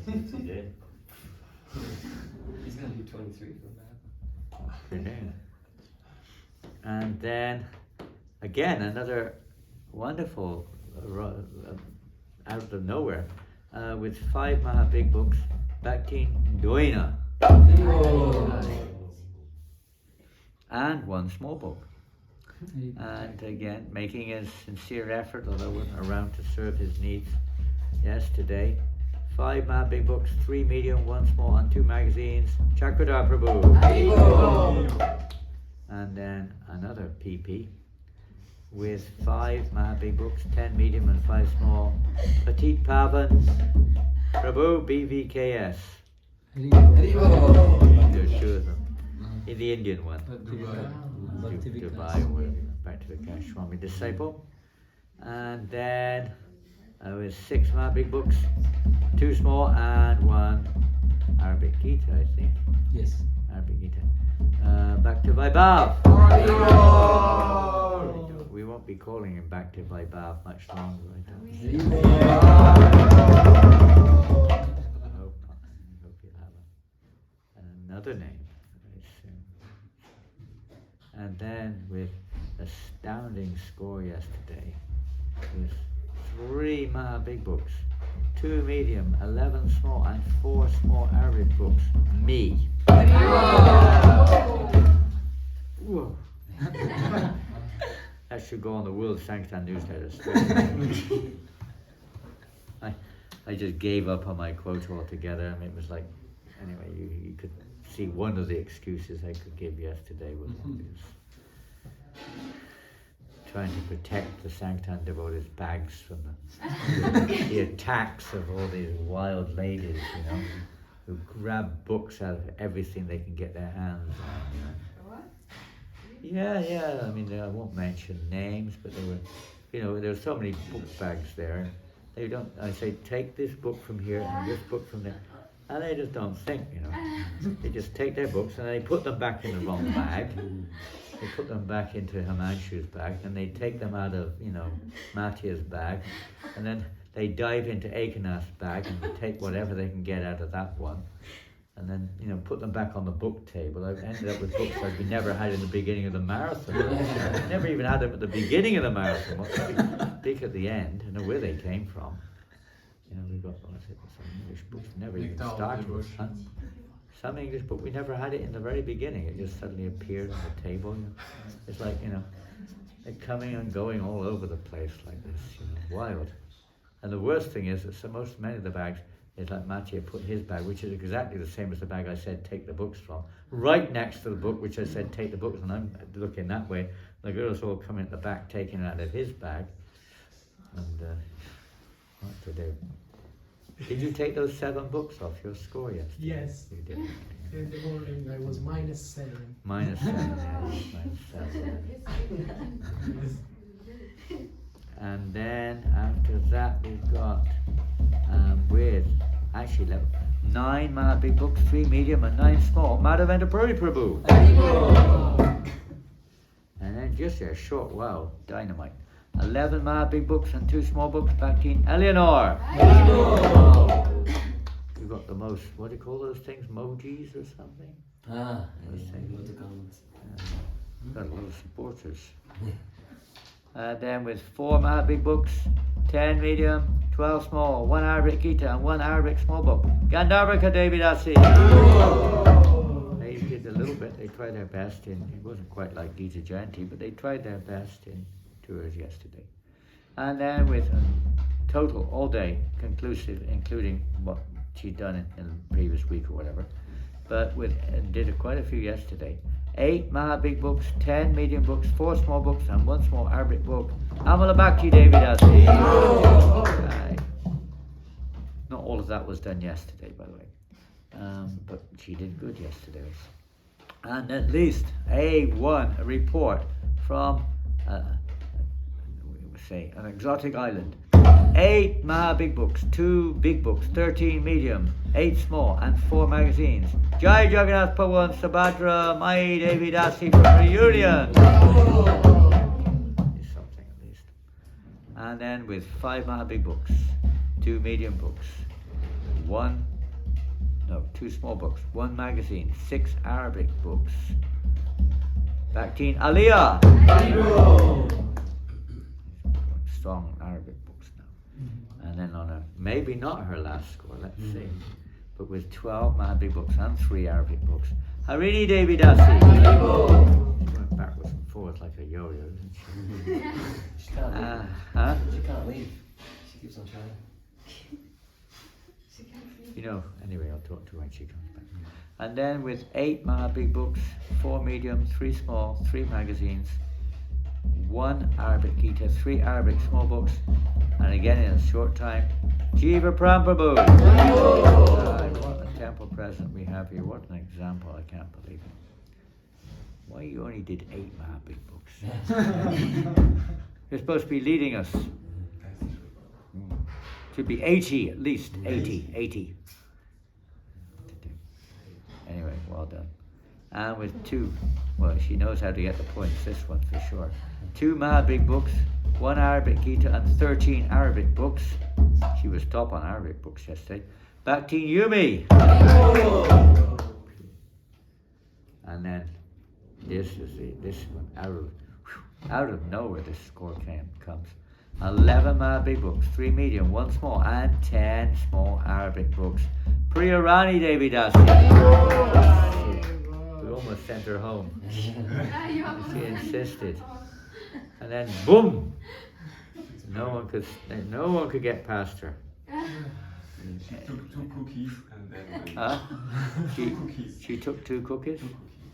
Today. He's gonna be 23 for that. Brilliant. And then, again, another wonderful, out of nowhere, with 5 Maha Big Books, Bhakti Doina. And 1 small book. And again, making a sincere effort, although we're not around to serve his needs. Yes, today. 5 Maha Big Books, 3 medium, 1 small, and 2 magazines. Chakradhar Prabhu. And then another PP with 5 Maha Big Books, 10 medium and 5 small. Petit Pavan Prabhu BVKS. There's 2 of them. In the Indian one. Dubai, we're back to the Kashwami disciple. And then with 6 Maha Big Books, 2 small and 1 Arabic Gita, I think. Yes. Arabic Gita. Back to Vaibhav. We won't be calling him back to Vaibhav much longer, I don't think. I hope not. I hope he'll have another name very soon. And then with astounding score yesterday, with 3 Maha Big Books, 2 medium, 11 small, and 4 small Arabic books. Me. Whoa. That should go on the World Sanktan newsletter. I just gave up on my quote altogether. I mean, it was like, anyway, you could see one of the excuses I could give yesterday was trying to protect the Sanktan devotees' bags from the attacks of all these wild ladies, you know, who grab books out of everything they can get their hands on. What? Yeah. I mean, I won't mention names, but there were, there were so many book bags there. They don't. I say, take this book from here and this book from there, and they just don't think, They just take their books and they put them back in the wrong bag. They put them back into Himanshu's bag, and they take them out of, Matya's bag, and then they dive into Ekanath's bag and take whatever they can get out of that one, and then, put them back on the book table. I've ended up with books like we never had in the beginning of the marathon. I never even had them at the beginning of the marathon. What's big at the end? I know where they came from. We've got some English books never even started with. Some English book, we never had it in the very beginning. It just suddenly appeared on the table. It's like, they're coming and going all over the place like this, wild. And the worst thing is that many of the bags is like Matya put his bag, which is exactly the same as the bag I said take the books from, right next to the book which I said take the books, and I'm looking that way. The girls all come in the back taking it out of his bag. And what to do? Did you take those 7 books off your score yesterday? Yes. You did. In the morning I was -7. -7, yeah, -7. And then after that we've got with actually 9 Maha Big Books, 3 medium and 9 small. Madhavendra Puri Prabhu. And then just a short while, dynamite. 11 Maha Big Books and 2 small books, Bhakti Eleanor. You've got the most, what do you call those things, emojis or something? Emoticons. Got a lot of supporters. Then with 4 Maha Big Books, 10 medium, 12 small, 1 Arabic Gita and 1 Arabic small book. Gandharvaka Devidasi. They did a little bit, they tried their best it wasn't quite like Gita Jayanti, but they tried their best in tours yesterday. And then with total all day, conclusive, including what she'd done in the previous week or whatever, but did quite a few yesterday. 8 Maha Big Books, 10 medium books, 4 small books, and 1 small Arabic book. Amala Bhakti Devidasi. Not all of that was done yesterday, by the way. But she did good yesterday. And at least a report from, say, an exotic island. 8 Maha Big Books, 2 big books, 13 medium, 8 small, and 4 magazines. Jai Jagannath Pawan Subhadra Mai Devi Dasi from Reunion. Is something at least. And then with 5 Maha Big Books, 2 medium books, 2 small books, 1 magazine, 6 Arabic books. Bhaktin Aliyah. Strong Arabic books now. And then on maybe not her last score, let's see, but with 12 Maha Big Books and 3 Arabic books. Harini Devi Dasi. She went backwards and forwards like a yo-yo, didn't she? She can't leave. She can't leave. She keeps on trying. Anyway, I'll talk to her when she comes back. And then with 8 Maha Big Books, 4 medium, 3 small, 3 magazines, 1 Arabic Gita, 3 Arabic small books, and again in a short time, Jiva Prabhu. What a temple present we have here. What an example. I can't believe it. Why you only did 8 Maha Big Books? You're supposed to be leading us. Should be 80 at least. 80. Anyway, well done. And with 2, she knows how to get the points, this one for sure. 2 Maha Big Books, 1 Arabic Gita, and 13 Arabic books. She was top on Arabic books yesterday. Bhaktin Yumi. And then this one, out of nowhere this score comes. 11 Maha Big Books, 3 medium, 1 small, and 10 small Arabic books. Priya Rani Devi Dasi. We almost sent her home. She insisted. And then boom! No one could get past her. She took 2 cookies and then She took 2 cookies?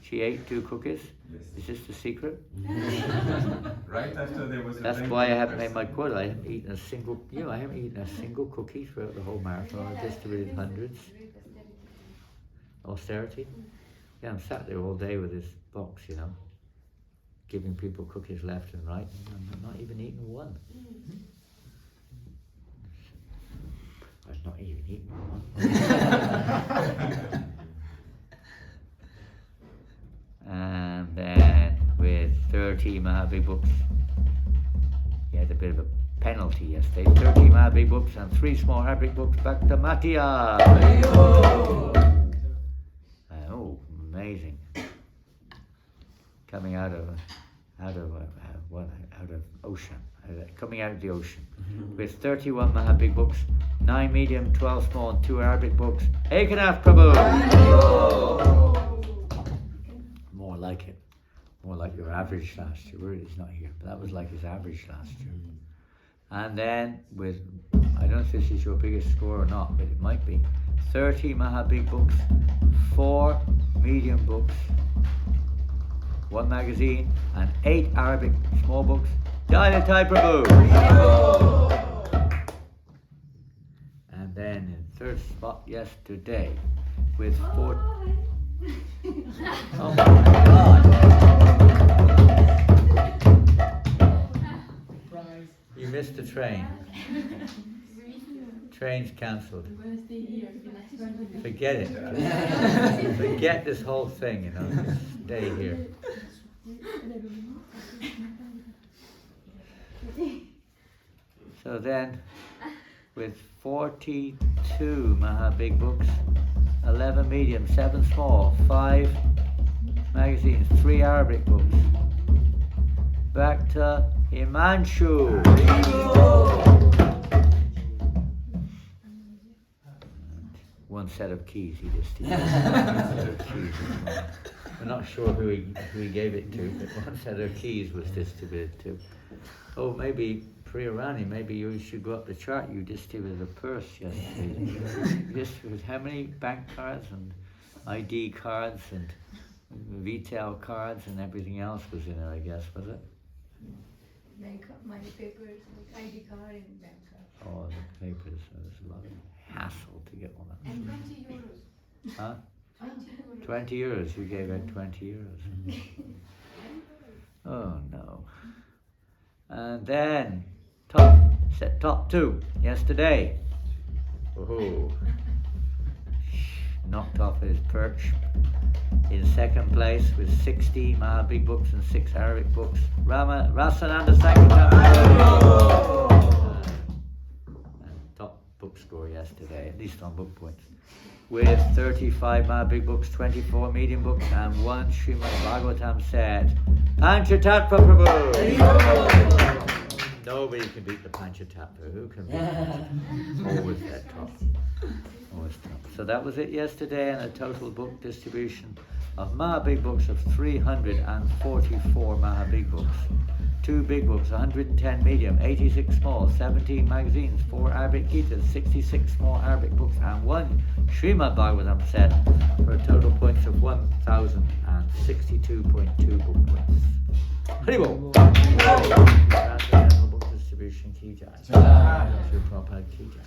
She ate 2 cookies? Yes. Is this the secret? Right after there was a That's why I haven't made my quota. I haven't eaten a single cookie throughout the whole marathon. I distributed hundreds. Austerity? Yeah, I'm sat there all day with this box, giving people cookies left and right, and I'm not even eating one. I've not even eaten one. And then with 30 Maha Big Books, he had a bit of a penalty yesterday. 30 Maha Big Books and 3 small Arabic books. Back to Mattia. Amazing. Coming out of ocean. Coming out of the ocean. With 31 Maha Big Books, 9 medium, 12 small, and 2 Arabic books. Ekanath Prabhu. More like it. More like your average last year. He's not here, but that was like his average last year. And then with, I don't know if this is your biggest score or not, but it might be, 30 Maha Big Books, 4 medium books, 1 magazine, and 8 Arabic small books. Jai Prabhu. And then in 3rd spot yesterday with 4. Oh my God! You missed the train. Train's cancelled. Forget it. Forget this whole thing, Just stay here. So then, with 42 Maha Big Books, 11 medium, 7 small, 5 magazines, 3 Arabic books. Back to Himanshu. 1 set of keys he distributed. We're not sure who he gave it to, but 1 set of keys was distributed to. Oh, maybe Priya Rani, maybe you should go up the chart. You distributed a purse yesterday. You distributed how many bank cards and ID cards and retail cards and everything else was in it, I guess, was it? Money papers, ID card and bank card. Oh, the papers. So there's a lot of hassle to get one of them. And 20 euros. Huh? 20 euros. You gave out 20 euros. Oh no. And then top 2 yesterday. Oh, knocked off his perch. In second place with 60 Maha Big Books and 6 Arabic books. Rasananda Sankatama. Top book score yesterday, at least on book points. With 35 Maha Big Books, 24 medium books, and 1 Srimad Bhagavatam set. Panchatattva Prabhu! Nobody can beat the Panchatattva. Who can beat Panchatattva? Always at top. Always top. So that was it yesterday, and a total book distribution of Maha Big Books of 344 Maha Big Books. 2 big books, 110 medium, 86 small, 17 magazines, 4 Arabic Gitas, 66 small Arabic books, and 1 Srimad Bhagavatam set for a total points of 1,062.2 book points. Haribol! Book distribution ki jai. Shri Prabhupada ki jai.